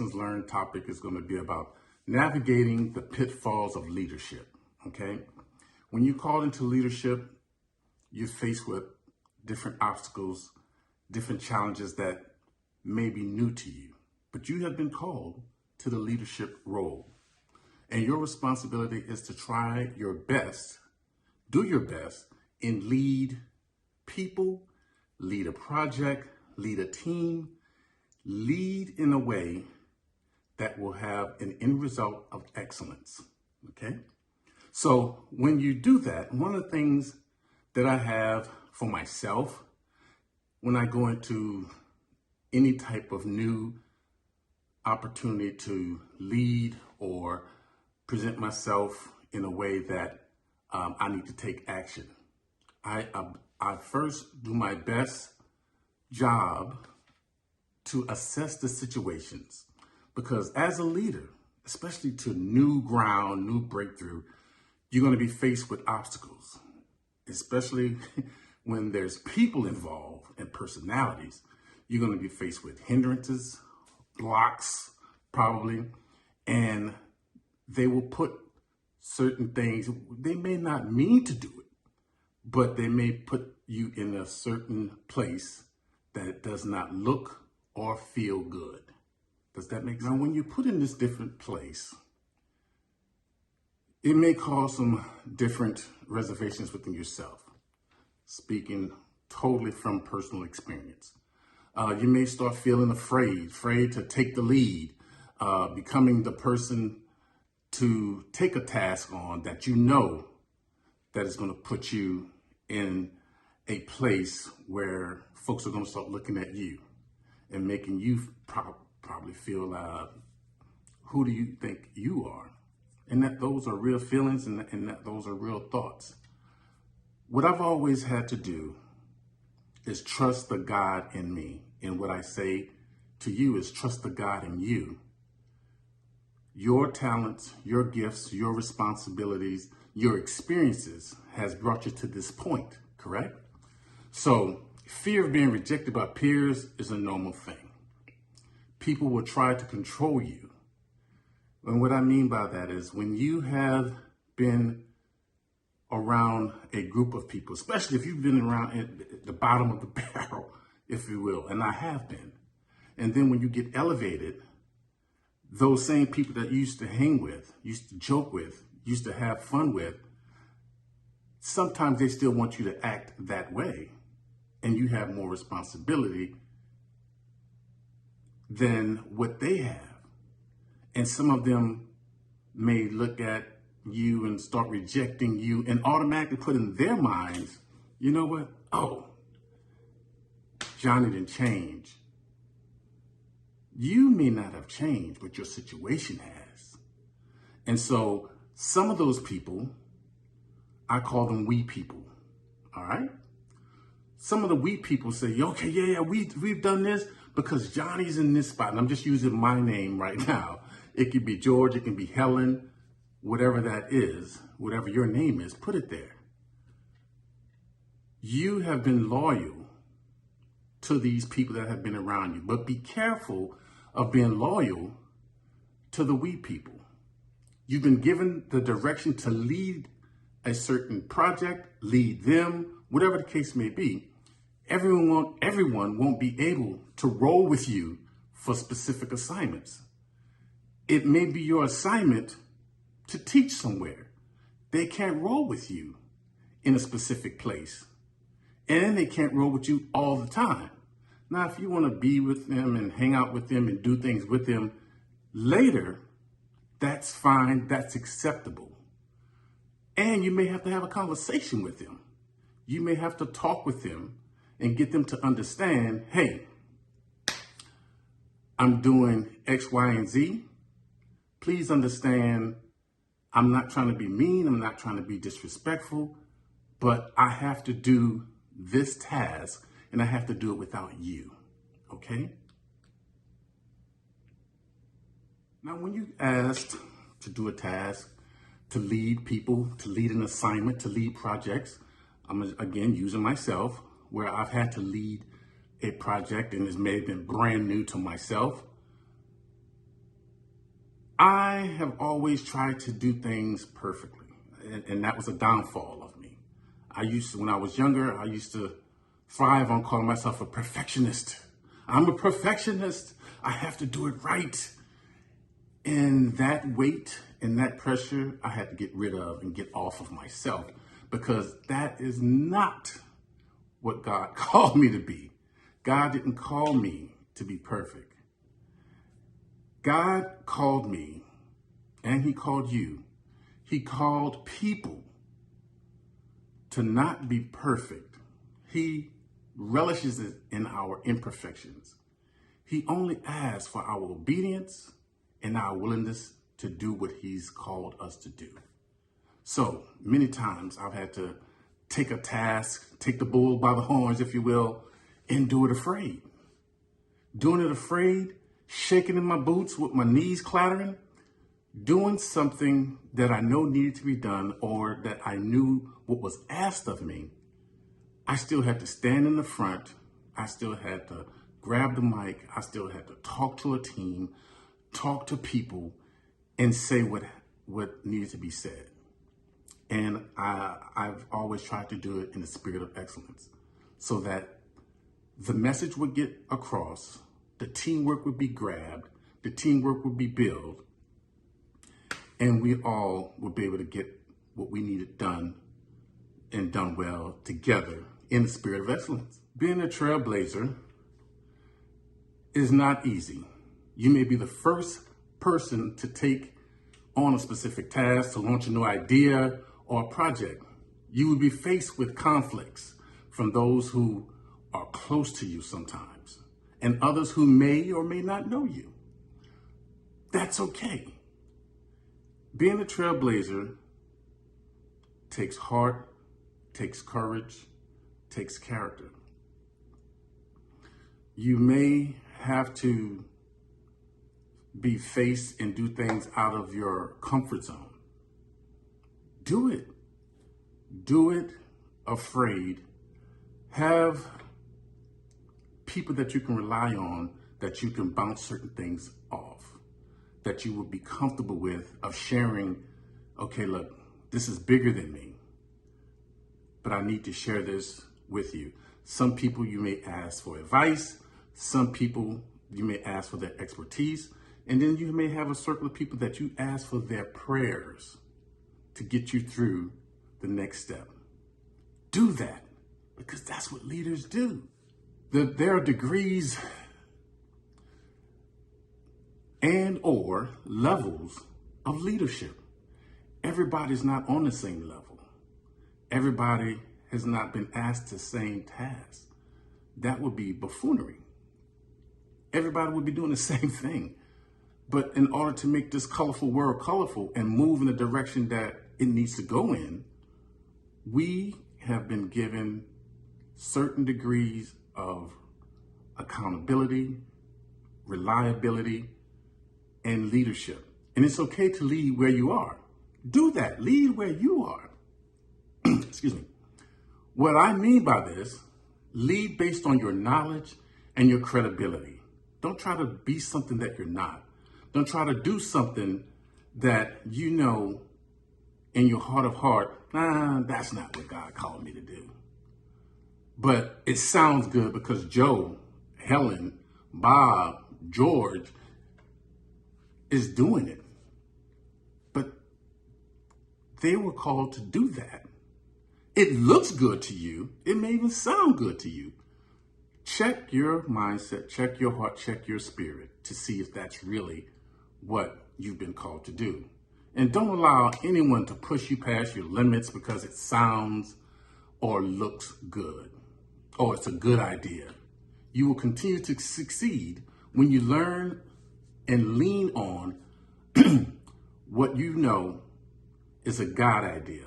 lessons learned topic is going to be about navigating the pitfalls of leadership. Okay. When you're called into leadership, you're faced with different obstacles, different challenges that may be new to you, but you have been called to the leadership role. And your responsibility is to try your best, do your best, and lead people, lead a project, lead a team, lead in a way that will have an end result of excellence. Okay? So when you do that, one of the things that I have for myself when I go into any type of new opportunity to lead or present myself in a way that I need to take action, I first do my best job to assess the situations, because as a leader, especially to new ground, new breakthrough, you're going to be faced with obstacles, especially when there's people involved and personalities. You're going to be faced with hindrances, blocks, probably, and they will put certain things, they may not mean to do it, but they may put you in a certain place that does not look or feel good. Does that make sense? Now, when you put in this different place, it may cause some different reservations within yourself, speaking totally from personal experience. You may start feeling afraid to take the lead, becoming the person to take a task on that you know that is going to put you in a place where folks are going to start looking at you and making you probably feel, who do you think you are? And that those are real feelings and that those are real thoughts. What I've always had to do is trust the God in me. And what I say to you is trust the God in you. Your talents, your gifts, your responsibilities, your experiences has brought you to this point, correct? So fear of being rejected by peers is a normal thing. People will try to control you. And what I mean by that is when you have been around a group of people, especially if you've been around at the bottom of the barrel, if you will, and I have been. And then when you get elevated, those same people that you used to hang with, used to joke with, used to have fun with, sometimes they still want you to act that way. And you have more responsibility than what they have. And some of them may look at you and start rejecting you and automatically put in their minds, you know what? Oh, Johnny didn't change. You may not have changed, but your situation has. And so some of those people, I call them we people. All right. Some of the we people say, okay, yeah, we've done this because Johnny's in this spot. And I'm just using my name right now. It could be George, it can be Helen, whatever that is, whatever your name is, put it there. You have been loyal to these people that have been around you, but be careful of being loyal to the we people. You've been given the direction to lead a certain project, lead them, whatever the case may be. Everyone won't be able to roll with you for specific assignments. It may be your assignment to teach somewhere. They can't roll with you in a specific place. And they can't roll with you all the time. Now, if you want to be with them and hang out with them and do things with them later, that's fine, that's acceptable. And you may have to have a conversation with them. You may have to talk with them and get them to understand, hey, I'm doing X, Y, and Z. Please understand, I'm not trying to be mean, I'm not trying to be disrespectful, but I have to do this task and I have to do it without you, okay? Now, when you asked to do a task, to lead people, to lead an assignment, to lead projects, I'm again using myself, where I've had to lead a project and this may have been brand new to myself. I have always tried to do things perfectly, and that was a downfall of me. When I was younger, I used to thrive on calling myself a perfectionist. I'm a perfectionist. I have to do it right. And that weight and that pressure, I had to get rid of and get off of myself, because that is not what God called me to be. God didn't call me to be perfect. God called me, and he called you. He called people to not be perfect. He relishes it in our imperfections. He only asks for our obedience and our willingness to do what he's called us to do. So many times I've had to take a task, take the bull by the horns, if you will, and do it afraid. Doing it afraid, shaking in my boots with my knees clattering, doing something that I know needed to be done or that I knew what was asked of me. I still had to stand in the front. I still had to grab the mic. I still had to talk to a team, talk to people, and say what needed to be said. And I've always tried to do it in the spirit of excellence so that the message would get across, the teamwork would be grabbed, the teamwork would be built, and we all would be able to get what we needed done and done well together in the spirit of excellence. Being a trailblazer is not easy. You may be the first person to take on a specific task, to launch a new idea or a project. You will be faced with conflicts from those who are close to you sometimes, and others who may or may not know you. That's okay. Being a trailblazer takes heart, takes courage, takes character. You may have to be faced and do things out of your comfort zone. Do it. Do it afraid. Have people that you can rely on, that you can bounce certain things off, that you would be comfortable with, of sharing, okay, look, this is bigger than me, but I need to share this with you. Some people you may ask for advice. Some people you may ask for their expertise. And then you may have a circle of people that you ask for their prayers to get you through the next step. Do that, because that's what leaders do. There are degrees and or levels of leadership. Everybody's not on the same level. Everybody has not been asked the same task. That would be buffoonery. Everybody would be doing the same thing. But in order to make this colorful world colorful and move in the direction that it needs to go in, we have been given certain degrees of accountability, reliability, and leadership. And it's okay to lead where you are. Do that. Lead where you are. Excuse me. What I mean by this, lead based on your knowledge and your credibility. Don't try to be something that you're not. Don't try to do something that you know in your heart of heart, that's not what God called me to do. But it sounds good because Joe, Helen, Bob, George is doing it. But they were called to do that. It looks good to you. It may even sound good to you. Check your mindset, check your heart, check your spirit to see if that's really what you've been called to do. And don't allow anyone to push you past your limits because it sounds or looks good, or it's a good idea. You will continue to succeed when you learn and lean on what you know is a God idea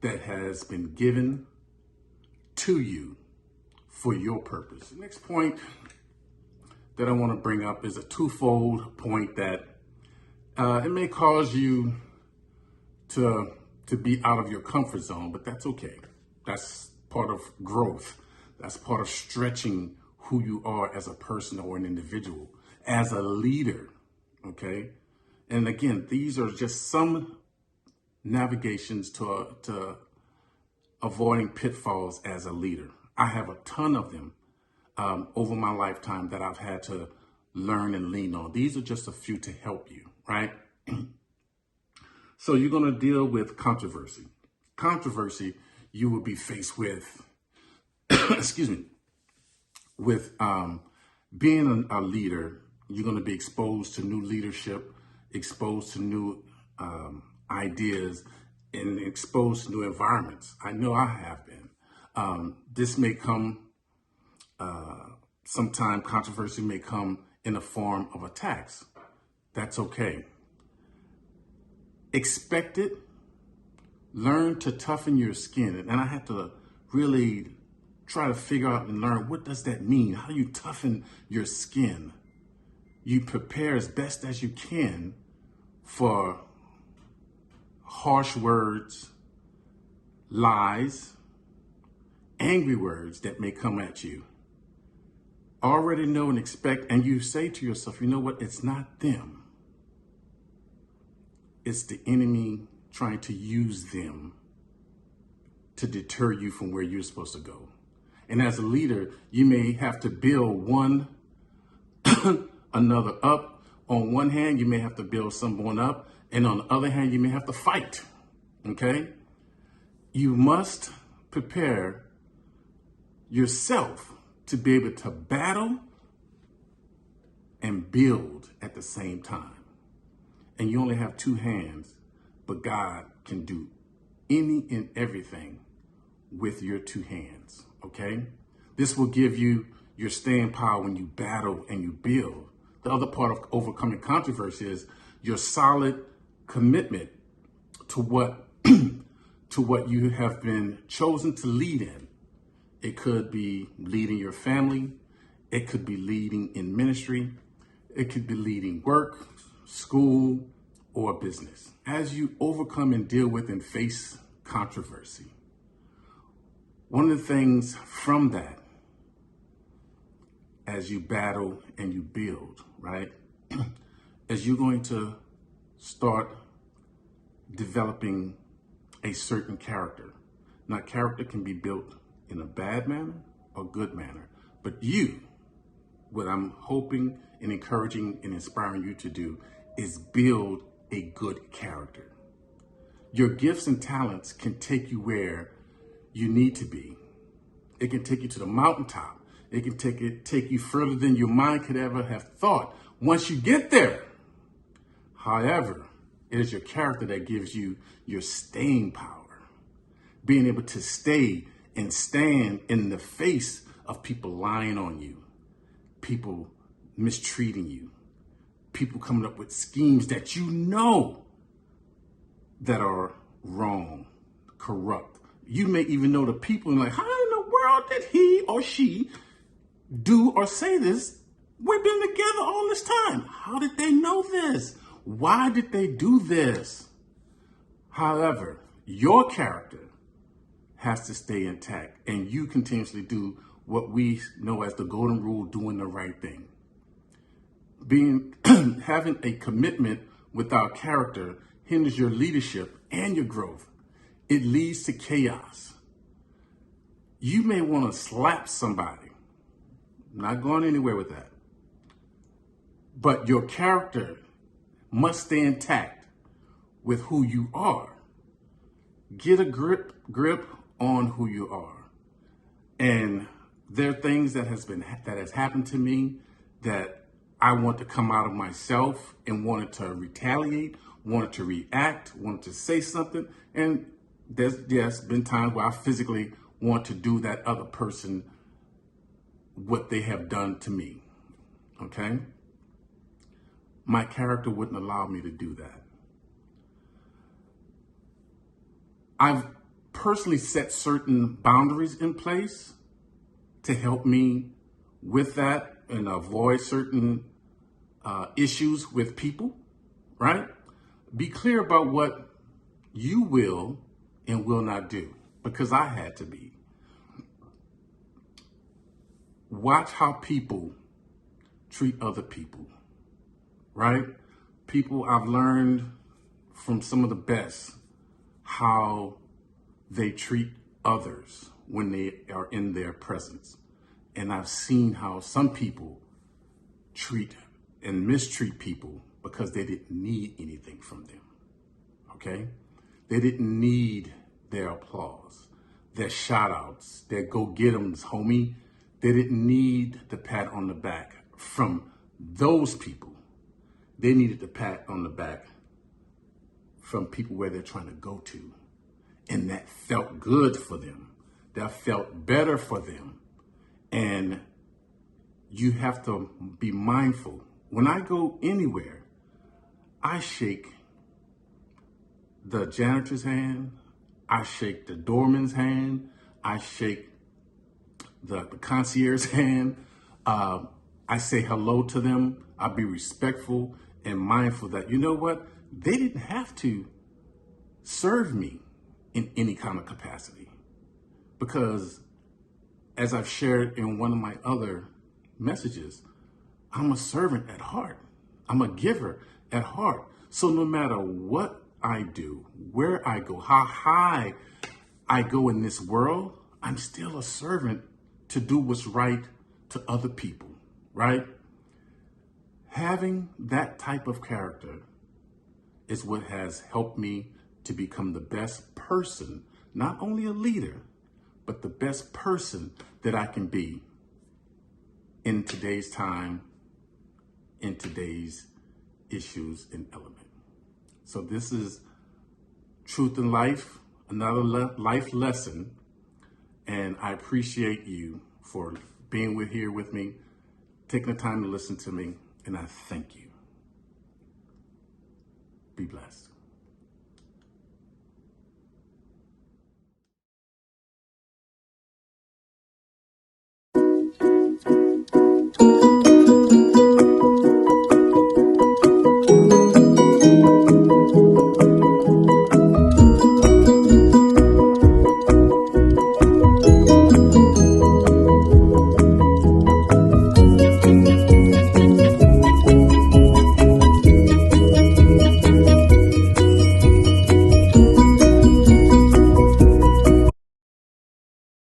that has been given to you for your purpose. The next point that I want to bring up is a twofold point that it may cause you to be out of your comfort zone, but that's okay. That's part of growth. That's part of stretching who you are as a person or an individual, as a leader, okay? And again, these are just some navigations to avoiding pitfalls as a leader. I have a ton of them over my lifetime that I've had to learn and lean on. These are just a few to help you, right? So you're going to deal with controversy. Controversy, you will be faced with, excuse me, with being a leader. You're going to be exposed to new leadership, exposed to new ideas, and exposed to new environments. I know I have been. This may come, sometime controversy may come in the form of attacks. That's okay. Expect it. Learn to toughen your skin. And I have to really try to figure out and learn, what does that mean? How do you toughen your skin? You prepare as best as you can for harsh words, lies, angry words that may come at you. Already know and expect, and you say to yourself, you know what? It's not them. It's the enemy trying to use them to deter you from where you're supposed to go. And as a leader, you may have to build one another up. On one hand, you may have to build someone up. And on the other hand, you may have to fight. Okay? You must prepare yourself to be able to battle and build at the same time. And you only have two hands, but God can do any and everything with your two hands, okay? This will give you your staying power when you battle and you build. The other part of overcoming controversy is your solid commitment to what to what you have been chosen to lead in. It could be leading your family. It could be leading in ministry. It could be leading work, school, or business. As you overcome and deal with and face controversy, one of the things from that, as you battle and you build, right, is you're going to start developing a certain character. Now, character can be built in a bad manner or good manner, but what I'm hoping and encouraging and inspiring you to do is build a good character. Your gifts and talents can take you where you need to be. It can take you to the mountaintop. It can take you further than your mind could ever have thought once you get there. However, it is your character that gives you your staying power. Being able to stay and stand in the face of people lying on you, people mistreating you, people coming up with schemes that you know that are wrong, corrupt. You may even know the people and like, how in the world did he or she do or say this? We've been together all this time. How did they know this? Why did they do this? However, your character has to stay intact, and you continuously do what we know as the golden rule, doing the right thing. Having a commitment without character hinders your leadership and your growth. It leads to chaos. You may want to slap somebody. Not going anywhere with that. But your character must stay intact with who you are. Get a grip on who you are. And there are things that has happened to me that I want to come out of myself and wanted to retaliate, wanted to react, wanted to say something. And there's been times where I physically want to do that other person what they have done to me. Okay? My character wouldn't allow me to do that. I've personally set certain boundaries in place to help me with that and avoid certain issues with people, right? Be clear about what you will and will not do, because I had to be. Watch how people treat other people, right? People I've learned from some of the best how they treat others when they are in their presence. And I've seen how some people treat and mistreat people because they didn't need anything from them. Okay? They didn't need their applause, their shout outs, their go get 'ems, homie. They didn't need the pat on the back from those people. They needed the pat on the back from people where they're trying to go to. And that felt good for them. That felt better for them. And you have to be mindful. When I go anywhere, I shake the janitor's hand, I shake the doorman's hand, I shake the concierge's hand. I say hello to them. I be respectful and mindful that, you know what? They didn't have to serve me in any kind of capacity. Because as I've shared in one of my other messages, I'm a servant at heart. I'm a giver at heart. So no matter what I do, where I go, how high I go in this world, I'm still a servant to do what's right to other people, right? Having that type of character is what has helped me to become the best person, not only a leader, but the best person that I can be in today's time, in today's issues and element. So this is Truth in Life, another life lesson. And I appreciate you for being here with me, taking the time to listen to me, and I thank you. Be blessed.